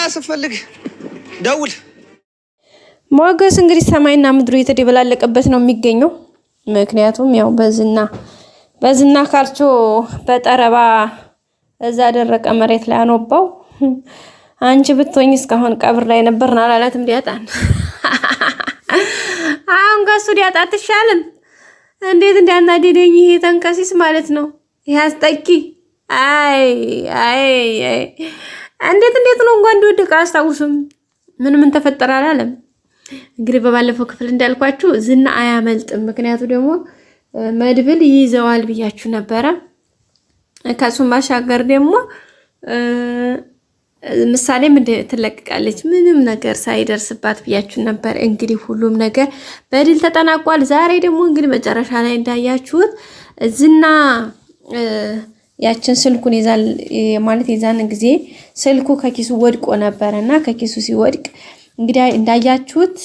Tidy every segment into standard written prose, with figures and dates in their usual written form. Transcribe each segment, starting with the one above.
ስፈልግ ደውል። ሞገስ እንግዲህ ሰማይና ምድሩ የተደበላለቀበት ነው የሚገኘው። ምክንያቱም ያው በዝና ካልቾ በጠረባ እዛ ደረቀ መሬት ላይ አኖባው አንቺ ብትሆኝ እስካሁን ቀብር ላይ ነበርና አላላትም ዲያጣን አሁን ጋሱ ዲያጣ አትሻልም። እንዴት እንዲያናደደኝ ይሄ ተንከሲስ ማለት ነው ያስጠቂ። አይ እንዴት ነው እንኳን እንደወደቀ አስታውስም። ምን ተፈጠረ አላለም። እንግዲህ በባለፈው ክፍል እንዳልኳችሁ ዝና አያመልጥም። ምክንያቱ ደግሞ መድብል ይይዘዋል ብያችሁ ነበረ። ከሱም ባሻገር ደግሞ ምሳሌም ትለቀቃለች ምንም ነገር ሳይደርስባት ብያችሁ ነበር። እንግዲህ ሁሉም ነገር በድል ተጠናቋል። ዛሬ ደግሞ እንግዲህ መጨረሻ ላይ እንዳያችሁት ዝና ያችን ስልኩን ይዛል ማለት የዛን ጊዜ ስልኩ ከኪሱ ወድቆ ነበርና ከኪሱ ሲወድቅ እንግዲህ እንዳያችሁት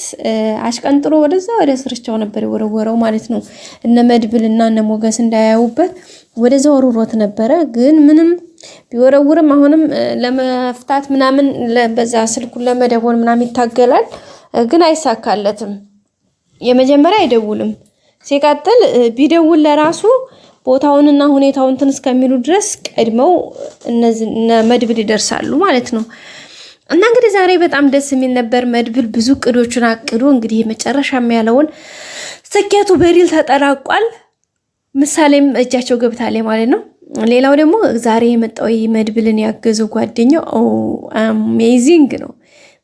አሽቀንጥሮ ወደ ስርቻው ነበር የወረወረው ማለት ነው። እነ መድብልና እነ ሞገስ እንዳያዩበት ወደዛ ወርውሮት ነበረ። ግን ምንም ቢወረውርም አሁንም ለመፍታት ምናምን በዛ ስልኩን ለመደወል ምናምን ይታገላል፣ ግን አይሳካለትም። የመጀመሪያ አይደውልም። ሲቀጥል ቢደውል ለራሱ ቦታውንና ሁኔታውን እስከሚሉ ድረስ ቀድመው እነ መድብል ይደርሳሉ ማለት ነው። እና እንግዲህ ዛሬ በጣም ደስ የሚል ነበር። መድብል ብዙ ቅዶችን አቅዶ እንግዲህ መጨረሻም ያለውን ስኬቱ በድል ተጠናቋል። ምሳሌም እጃቸው ገብታለች ማለት ነው። ሌላው ደግሞ ዛሬ የመጣው መድብልን ያገዘው ጓደኛው አሜዚንግ ነው።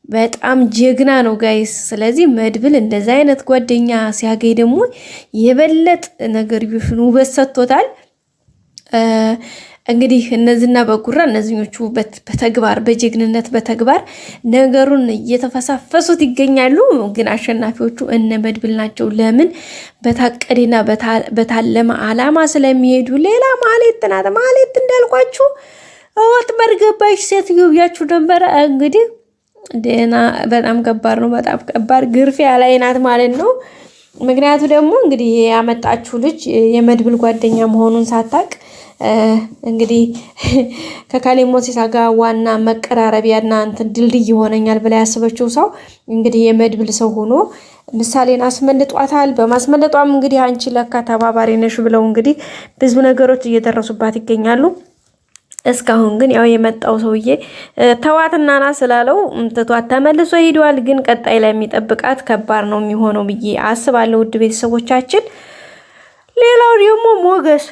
በጣም ጀግና ነው ጋይስ። ስለዚህ መድብል እንደዛ አይነት ጓደኛ ሲያገኝ ደግሞ የበለጥ ነገር ውበት ሰጥቶታል። እንግዲህ እነዚህና በጉራ እነዚህኞቹ በተግባር በጀግንነት በተግባር ነገሩን እየተፈሳፈሱት ይገኛሉ። ግን አሸናፊዎቹ እነ መድብል ናቸው። ለምን? በታቀደና በታለመ አላማ ስለሚሄዱ። ሌላ ማህሌት ናት። ማህሌት እንዳልኳችሁ ወጥመድ ገባች ሴትዮ ብያችሁ ነበረ። እንግዲህ ደህና በጣም ከባድ ነው። በጣም ከባድ ግርፊያ ላይ ናት ማለት ነው። ምክንያቱ ደግሞ እንግዲህ ያመጣችሁ ልጅ የመድብል ጓደኛ መሆኑን ሳታቅ እንግዲህ ከካሌብ ሞሲሳ ጋር ዋና መቀራረቢያና ድልድይ ይሆነኛል ብላ ያሰበችው ሰው እንግዲህ የመድብል ሰው ሆኖ ምሳሌን አስመልጧታል። በማስመለጧም እንግዲህ አንቺ ለካ ተባባሪ ነሽ ብለው እንግዲህ ብዙ ነገሮች እየደረሱባት ይገኛሉ። እስካሁን ግን ያው የመጣው ሰውዬ ተዋትና ና ስላለው ትቷት ተመልሶ ሄዷል። ግን ቀጣይ ላይ የሚጠብቃት ከባድ ነው የሚሆነው ብዬ አስባለሁ። ውድ ቤተሰቦቻችን፣ ሌላው ደግሞ ሞገስ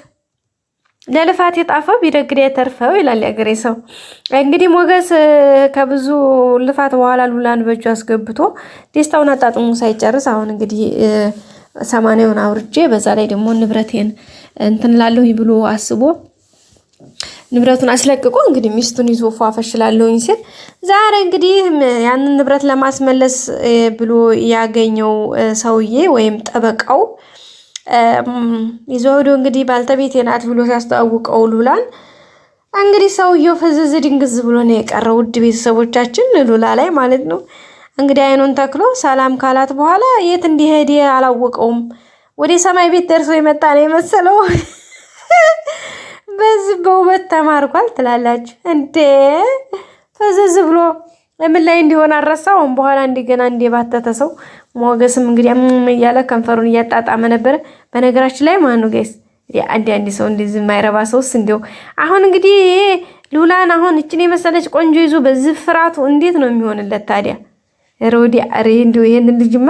ለልፋት የጣፈው ቢደግድ የተርፈው ይላል ያገሬ ሰው። እንግዲህ ሞገስ ከብዙ ልፋት በኋላ ሉላን በእጁ አስገብቶ ደስታውን አጣጥሙ ሳይጨርስ አሁን እንግዲህ 80ውን አውርጄ በዛ ላይ ደግሞ ንብረቴን ላለሁ ብሎ አስቦ ንብረቱን አስለቅቆ እንግዲህ ሚስቱን ይዞ ፏፈሽላለሁኝ ሲል ዛሬ እንግዲህ ያንን ንብረት ለማስመለስ ብሎ ያገኘው ሰውዬ ወይም ጠበቃው ይዞ ሄዶ እንግዲህ ባልተቤቴ ናት ብሎ ሲያስተዋውቀው ሉላን እንግዲህ ሰውየው ፈዘዘ ድንግዝ ብሎ ነው የቀረው። ውድ ቤተሰቦቻችን ሉላ ላይ ማለት ነው። እንግዲህ አይኑን ተክሎ ሰላም ካላት በኋላ የት እንዲሄድ አላወቀውም። ወደ ሰማይ ቤት ደርሶ የመጣ ነው የመሰለው። በዚህ በውበት ተማርኳል ትላላችሁ እንዴ? ፈዘዝ ብሎ ለምን ላይ እንዲሆን አረሳውም። በኋላ እንደገና እንደባተተ ሰው ሞገስም እንግዲህ እያለ ከንፈሩን እያጣጣመ ነበር። በነገራችን ላይ ማን ነው ጋይስ አንድ ሰው እንደዚህ የማይረባ ሰውስ እንደው አሁን እንግዲህ ሉላን አሁን እቺን የመሰለች ቆንጆ ይዞ በዚህ ፍራቱ እንዴት ነው የሚሆንለት ታዲያ? ሮዲ አሬ እንደው ይሄን ልጅማ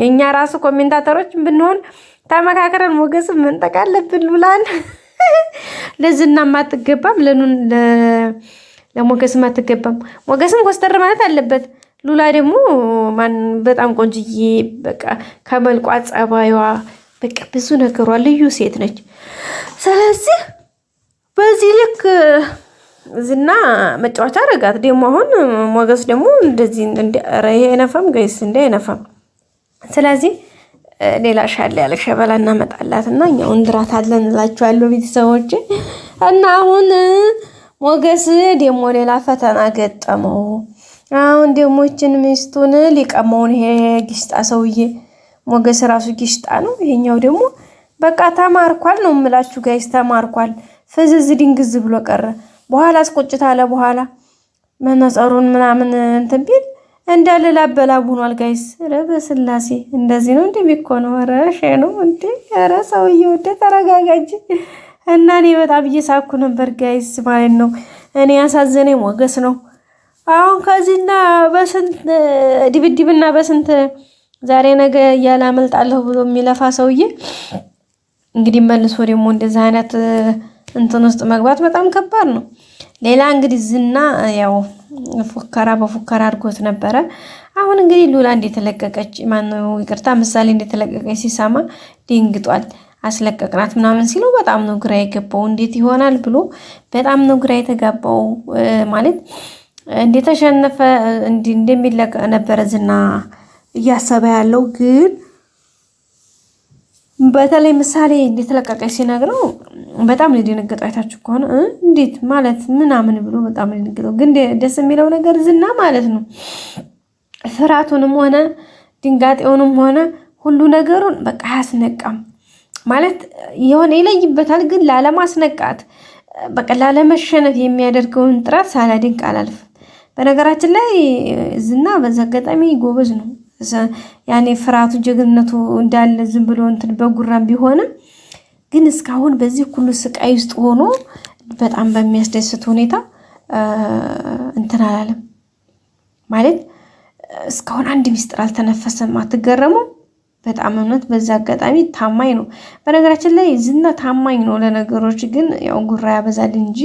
እኛ ራሱ ኮሜንታተሮች ብንሆን ተመካከረን ሞገስም መንጠቅ አለብን ሉላን። ለዝናም አትገባም፣ ለሞገስም አትገባም። ሞገስም ኮስተር ማለት አለበት። ሉላ ደግሞ በጣም ቆንጅዬ በቃ ከመልቋ ጸባይዋ በቃ ብዙ ነገሯ ልዩ ሴት ነች። ስለዚህ በዚህ ልክ ዝና መጫወቻ አረጋት። ደግሞ አሁን ሞገስ ደግሞ እንደዚህ ይሄ አይነፋም ጋይስ እንደ አይነፋም። ስለዚህ ሌላ ሻል ያለ ሸበላ እናመጣላትና እኛው እንድራታለን እላችኋለሁ ቤተሰቦች። እና አሁን ሞገስ ደግሞ ሌላ ፈተና ገጠመው። አሁን ደግሞ እችን ሚስቱን ሊቀመውን ይሄ ጊሽጣ ሰውዬ ሞገስ ራሱ ጊሽጣ ነው። ይሄኛው ደግሞ በቃ ተማርኳል ነው የምላችሁ ጋይስ፣ ተማርኳል። ፍዝዝ ድንግዝ ብሎ ቀረ። በኋላ አስቆጭታ አለ። በኋላ መነጸሩን ምናምን እንትን ቢል እንዳለ ላበላብ ሆኗል ጋይስ። ኧረ በስላሴ እንደዚህ ነው እንደሚኮነው? ኧረ ሼ ነው እንዴ? ኧረ ሰውዬው ወደ ተረጋጋጅ እና እኔ በጣም እየሳኩ ነበር ጋይስ ማለት ነው። እኔ ያሳዘነኝ ሞገስ ነው። አሁን ከዚህና በስንት ድብድብና በስንት ዛሬ ነገ እያላመልጣለሁ ብሎ የሚለፋ ሰውዬ እንግዲህ መልሶ ደግሞ እንደዚህ አይነት እንትን ውስጥ መግባት በጣም ከባድ ነው። ሌላ እንግዲህ ዝና ያው ፉከራ በፉከራ አድርጎት ነበረ። አሁን እንግዲህ ሉላ እንደተለቀቀች ማነው ይቅርታ ምሳሌ እንደተለቀቀች ሲሰማ ድንግጧል። አስለቀቅናት ምናምን ሲለው በጣም ነው ግራ የገባው። እንዴት ይሆናል ብሎ በጣም ነው ግራ የተጋባው። ማለት እንደተሸነፈ እንደሚለቀቅ ነበረ ዝና እያሰበ ያለው። ግን በተለይ ምሳሌ እንደተለቀቀች ሲነግረው በጣም የደነገጠው አይታችሁ ከሆነ እንዴት ማለት ምናምን ብሎ በጣም የደነገጠው። ግን ደስ የሚለው ነገር ዝና ማለት ነው ፍርሃቱንም ሆነ ድንጋጤውንም ሆነ ሁሉ ነገሩን በቃ አያስነቃም። ማለት የሆነ ይለይበታል። ግን ላለማስነቃት በቃ ላለመሸነፍ የሚያደርገውን ጥረት ሳላደንቅ አላልፍም። በነገራችን ላይ ዝና በዛ አጋጣሚ ጎበዝ ነው። ያኔ ፍርሃቱ ጀግንነቱ እንዳለ ዝም ብሎ እንትን በጉራም ቢሆንም ግን እስካሁን በዚህ ሁሉ ስቃይ ውስጥ ሆኖ በጣም በሚያስደስት ሁኔታ እንትን አላለም። ማለት እስካሁን አንድ ሚስጥር አልተነፈሰም። አትገረሙ? በጣም እውነት በዛ አጋጣሚ ታማኝ ነው። በነገራችን ላይ ዝና ታማኝ ነው ለነገሮች፣ ግን ያው ጉራ ያበዛል እንጂ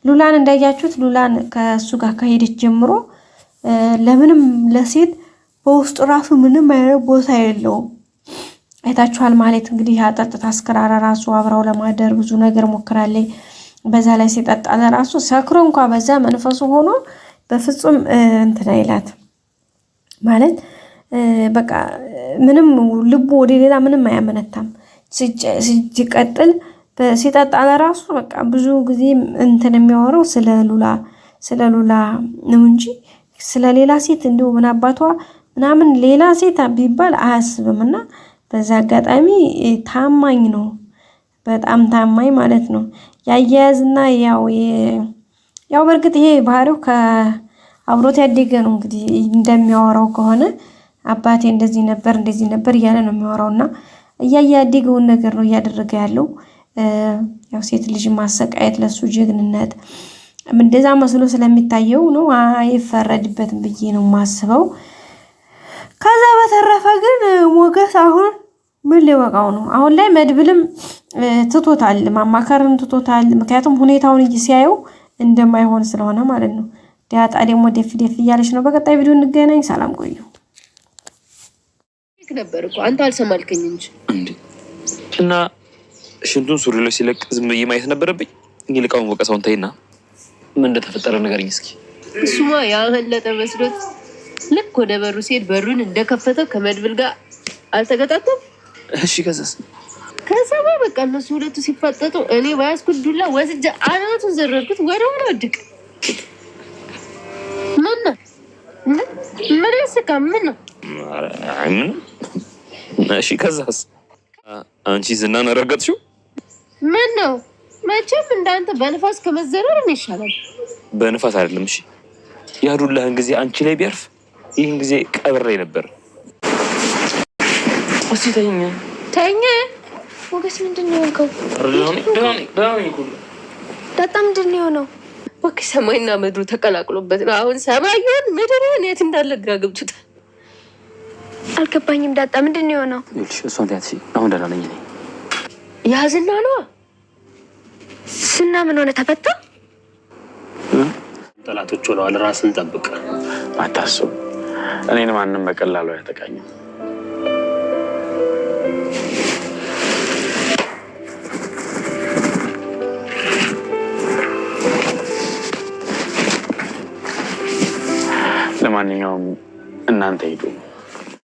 ሉላን እንዳያችሁት ሉላን ከሱ ጋር ከሄደች ጀምሮ ለምንም ለሴት በውስጡ ራሱ ምንም አይነት ቦታ የለውም። አይታችኋል ማለት እንግዲህ ያጠጥታ አስከራራ ራሱ አብራው ለማደር ብዙ ነገር ሞክራለች። በዛ ላይ ሲጠጣ ለራሱ ሰክሮ እንኳ በዛ መንፈሱ ሆኖ በፍጹም እንትን አይላት ማለት በቃ ምንም ልቡ ወደ ሌላ ምንም አያመነታም። ሲቀጥል ሲጠጣ ለራሱ በቃ ብዙ ጊዜ እንትን የሚያወራው ስለ ሉላ ነው እንጂ ስለ ሌላ ሴት እንዲሁ ምን አባቷ ምናምን ሌላ ሴት ቢባል አያስብም። እና በዛ አጋጣሚ ታማኝ ነው፣ በጣም ታማኝ ማለት ነው። ያያያዝና ያው በእርግጥ ይሄ ባህሪው ከአብሮት ያደገ ነው። እንግዲህ እንደሚያወራው ከሆነ አባቴ እንደዚህ ነበር እያለ ነው የሚያወራው። እና ያደገውን ነገር ነው እያደረገ ያለው። ያው ሴት ልጅ ማሰቃየት ለሱ ጀግንነት እንደዛ መስሎ ስለሚታየው ነው። አይፈረድበትም ብዬ ነው የማስበው። ከዛ በተረፈ ግን ሞገስ አሁን ምን ሊወቃው ነው? አሁን ላይ መድብልም ትቶታል፣ ማማከርን ትቶታል። ምክንያቱም ሁኔታውን ሲያየው እንደማይሆን ስለሆነ ማለት ነው። ዳጣ ደግሞ ደፍ እያለች ነው። በቀጣይ ቪዲዮ እንገናኝ። ሰላም ቆዩ። ነበር እኮ አንተ አልሰማልከኝ እንጂ እና ሽንቱን ሱሪ ላይ ሲለቅ ዝም ብዬ ማየት ነበረብኝ። እንግዲህ ልቃውን ወቀሰውን ተይና ምን እንደተፈጠረ ንገረኝ እስኪ። እሱማ ያመለጠ መስሎት ልክ ወደ በሩ ሲሄድ በሩን እንደከፈተው ከመድብል ጋር አልተገጣጠም። እሺ ከዛማ በቃ እነሱ ሁለቱ ሲፋጠጡ እኔ ባያስኩት ዱላ ወስጄ አናቱን ዘረርኩት። ወደሆነ ወድቅ ምን ያስቃ? ምን ነው? እሺ ከዛስ? አንቺ ዝናን ረገጥሽው? ምን ነው? መቼም እንዳንተ በንፋስ ከመዘረር ነው ይሻላል። በንፋስ አይደለም። እሺ ያዱላህን ጊዜ አንቺ ላይ ቢያርፍ ይህን ጊዜ ቀብሬ ነበር። እስቲ ተኛ። ሞገስ ምንድን ነው ያልከው? ዳጣ ምንድን ነው የሆነው? ወክ ሰማይና ምድሩ ተቀላቅሎበት ነው። አሁን ሰማዩን ምድሩን የት እንዳለ ግራ ገብቶታል። አልገባኝም። ዳጣ ምንድን ነው የሆነው? እሷን ያትሽ አሁን ደህና ነኝ። ያዝና ነዋ። ስና ምን ሆነ? ተፈታ? ጠላቶች ሆነዋል። ራስን ጠብቅ። አታስቡ። እኔን ማንም በቀላሉ አያጠቃኝም። ለማንኛውም እናንተ ሂዱ።